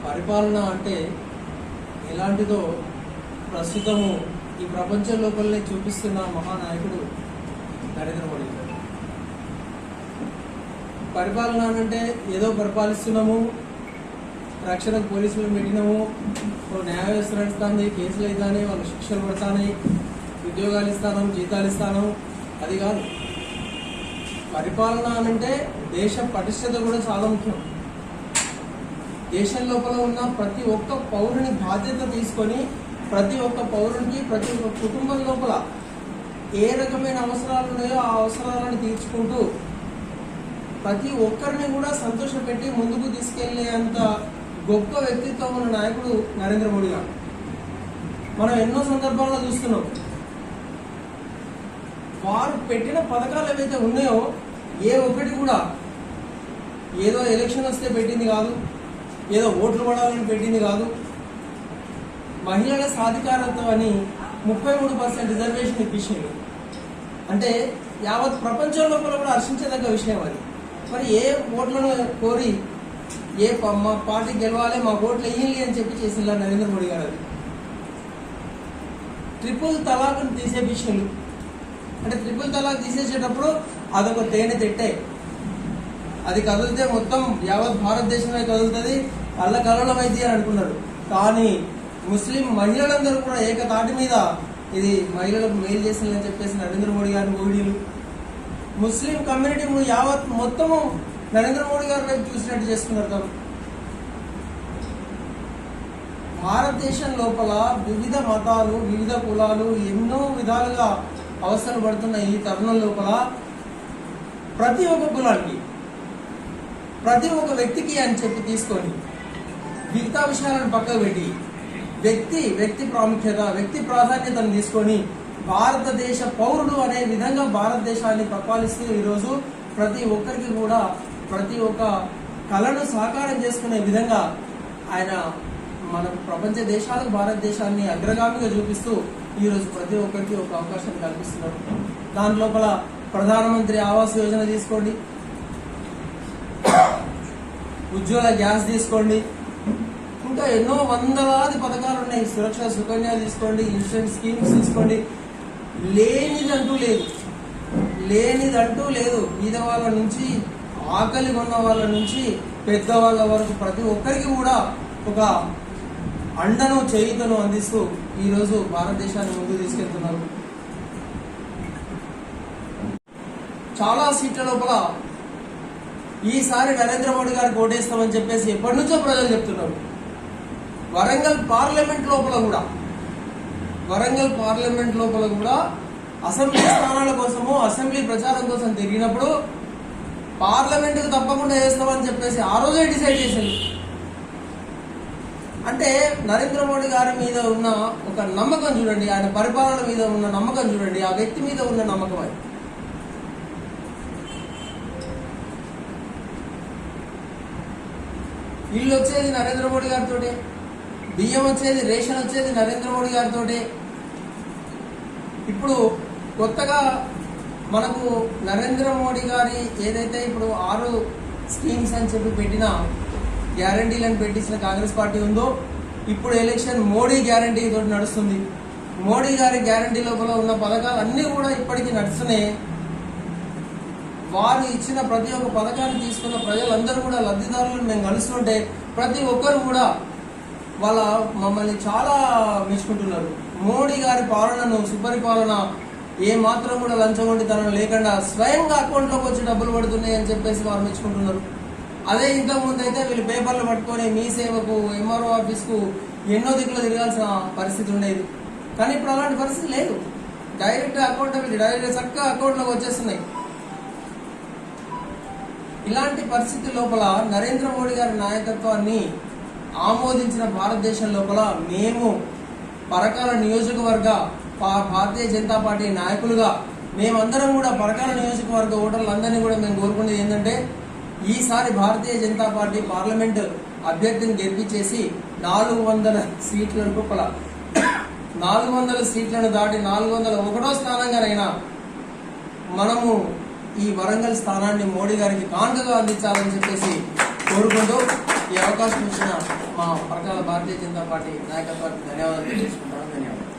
పరిపాలన అంటే ఎలాంటిదో ప్రస్తుతము ఈ ప్రపంచం లోపలనే చూపిస్తున్న మహానాయకుడు నరేంద్ర మోడీ గారు. పరిపాలన అంటే ఏదో పరిపాలిస్తున్నాము, రక్షణకు పోలీసులు పెట్టినాము, న్యాయ వ్యవస్థ నడుస్తుంది, కేసులు అవుతానే, వాళ్ళు శిక్షలు పడతానే, ఉద్యోగాలు ఇస్తాను, జీతాలు ఇస్తాను, అది కాదు. పరిపాలన అంటే దేశ పటిష్టత కూడా చాలా ముఖ్యం. దేశం లోపల ఉన్న ప్రతి ఒక్క పౌరుని బాధ్యత తీసుకొని ప్రతి ఒక్క పౌరునికి ప్రతి ఒక్క కుటుంబం లోపల ఏ రకమైన అవసరాలు ఉన్నాయో ఆ అవసరాలను తీర్చుకుంటూ ప్రతి ఒక్కరిని కూడా సంతోషపెట్టి ముందుకు తీసుకెళ్లేంత గొప్ప వ్యక్తిత్వం ఉన్న నాయకుడు నరేంద్ర మోడీ గారు. మనం ఎన్నో సందర్భాల్లో చూస్తున్నాం. వారు పెట్టిన పథకాలు ఏవైతే ఉన్నాయో ఏ ఒక్కటి కూడా ఏదో ఎలక్షన్ వస్తే పెట్టింది కాదు, ఏదో ఓట్లు పడాలని పెట్టింది కాదు. మహిళల సాధికారత్వం అని 33% రిజర్వేషన్ ఇప్పించింది. అంటే యావత్ ప్రపంచం లోపల కూడా హర్షించదగ్గ విషయం అది. మరి ఏ ఓట్లను కోరి మా పార్టీ గెలవాలి, మా ఓట్లు వేయాలి అని చెప్పి చేసిందా నరేంద్ర మోడీ గారు. అది ట్రిపుల్ తలాక్ను తీసే విషయంలో, అంటే ట్రిపుల్ తలాక్ తీసేసేటప్పుడు అదొక తేనె తెట్టే, అది కదిలితే మొత్తం యావత్ భారతదేశమే కదులుతుంది, కళ్ళకలమైంది అని అనుకున్నారు. కానీ ముస్లిం మహిళలందరూ కూడా ఏకతాటి మీద ఇది మహిళలకు మేలు చేసిందని చెప్పేసి నరేంద్ర మోడీ గారిని ఓడిలు ముస్లిం కమ్యూనిటీ యావత్ మొత్తము నరేంద్ర మోడీ గారి వైపు చూసినట్టు చేసుకున్నారు. భారతదేశం లోపల వివిధ మతాలు, వివిధ కులాలు ఎన్నో విధాలుగా అవసరం పడుతున్న ఈ తరుణం లోపల ప్రతి ఒక్క కులానికి, ప్రతి ఒక్క వ్యక్తికి అని చెప్పి తీసుకొని మిగతా విషయాలను పక్కకు పెట్టి వ్యక్తి ప్రాముఖ్యత, వ్యక్తి ప్రాధాన్యతను తీసుకొని భారతదేశ పౌరుడు అనే విధంగా భారతదేశాన్ని పరిపాలిస్తూ ఈరోజు ప్రతి ఒక్కరికి కూడా ప్రతి ఒక్క కళను సాకారం చేసుకునే విధంగా ఆయన మన ప్రపంచ దేశాలకు భారతదేశాన్ని అగ్రగామిగా చూపిస్తూ ఈరోజు ప్రతి ఒక్కరికి ఒక అవకాశం కల్పిస్తున్నారు. దాని లోపల ప్రధానమంత్రి ఆవాస్ యోజన తీసుకోండి, ఉజ్వల గ్యాస్ తీసుకోండి, ఇంకా ఎన్నో వందలాది పథకాలు ఉన్నాయి. సురక్ష సుకన్య తీసుకోండి, ఇన్సూరెన్స్ స్కీమ్స్ తీసుకోండి. లేనిదంటూ లేదు. బీద వాళ్ళ నుంచి, ఆకలి ఉన్న వాళ్ళ నుంచి పెద్దవాళ్ళ వరకు ప్రతి ఒక్కరికి కూడా ఒక అండను, చేయుతను అందిస్తూ ఈరోజు భారతదేశాన్ని ముందుకు తీసుకెళ్తున్నారు. చాలా సీట్ల లోపల ఈసారి నరేంద్ర మోడీ గారికి ఓటేస్తామని చెప్పేసి ఎప్పటి నుంచో ప్రజలు చెప్తున్నారు. వరంగల్ పార్లమెంట్ లోపల కూడా అసెంబ్లీ స్థానాల కోసము, అసెంబ్లీ ప్రచారం కోసం తిరిగినప్పుడు పార్లమెంటుకు తప్పకుండా వేస్తామని చెప్పేసి ఆ రోజే డిసైడ్ చేసింది. అంటే నరేంద్ర మోడీ గారి మీద ఉన్న ఒక నమ్మకం చూడండి, ఆయన పరిపాలన మీద ఉన్న నమ్మకం చూడండి, ఆ వ్యక్తి మీద ఉన్న నమ్మకం. అది ఇల్లు వచ్చేది నరేంద్ర మోడీ గారితో, బియ్యం వచ్చేది, రేషన్ వచ్చేది నరేంద్ర మోడీ గారితో. ఇప్పుడు కొత్తగా మనకు నరేంద్ర మోడీ గారి ఏదైతే ఇప్పుడు 6 స్కీమ్స్ అని చెప్పి పెట్టిన గ్యారంటీలను పెట్టించిన కాంగ్రెస్ పార్టీ ఉందో, ఇప్పుడు ఎలక్షన్ మోడీ గ్యారంటీ తోటి నడుస్తుంది. మోడీ గారి గ్యారంటీ లోపల ఉన్న పథకాలు అన్నీ కూడా ఇప్పటికీ నడుస్తున్నాయి. వారు ఇచ్చిన ప్రతి ఒక్క పథకాన్ని తీసుకున్న ప్రజలందరూ కూడా లబ్ధిదారులను మేము కలుస్తుంటే ప్రతి ఒక్కరు కూడా వాళ్ళ మమ్మల్ని చాలా మెచ్చుకుంటున్నారు. మోడీ గారి పాలనను, సుపరిపాలన ఏ మాత్రం కూడా లంచగొండితనం లేకుండా స్వయంగా అకౌంట్లోకి వచ్చి డబ్బులు పడుతున్నాయి అని చెప్పేసి వారు మెచ్చుకుంటున్నారు. అదే ఇంతకుముందు అయితే వీళ్ళు పేపర్లు పట్టుకొని మీ సేవకు, ఎంఆర్ఓ ఆఫీస్కు ఎన్నో దిక్కులు తిరగాల్సిన పరిస్థితి ఉండేది. కానీ ఇప్పుడు అలాంటి పరిస్థితి లేదు. డైరెక్ట్ చక్కగా అకౌంట్లోకి వచ్చేస్తున్నాయి. ఇలాంటి పరిస్థితి లోపల నరేంద్ర మోడీ గారి నాయకత్వాన్ని ఆమోదించిన భారతదేశం లోపల మేము పరకాల నియోజకవర్గ భారతీయ జనతా పార్టీ నాయకులుగా మేమందరం కూడా పరకాల నియోజకవర్గ ఓటర్లందరినీ కూడా మేము కోరుకునేది ఏంటంటే, ఈసారి భారతీయ జనతా పార్టీ పార్లమెంట్ అభ్యర్థిని గెలిపించేసి 400 సీట్ల లోపల 400 సీట్లను దాటి 401వ స్థానంగానైనా మనము ఈ వరంగల్ స్థానాన్ని మోడీ గారికి కానుకగా అందించాలని చెప్పేసి కోరుకుంటూ ఈ అవకాశం ఇచ్చిన మా పరకాల భారతీయ జనతా పార్టీ నాయకత్వానికి ధన్యవాదాలు తెలియజేసుకుంటాను. ధన్యవాదాలు.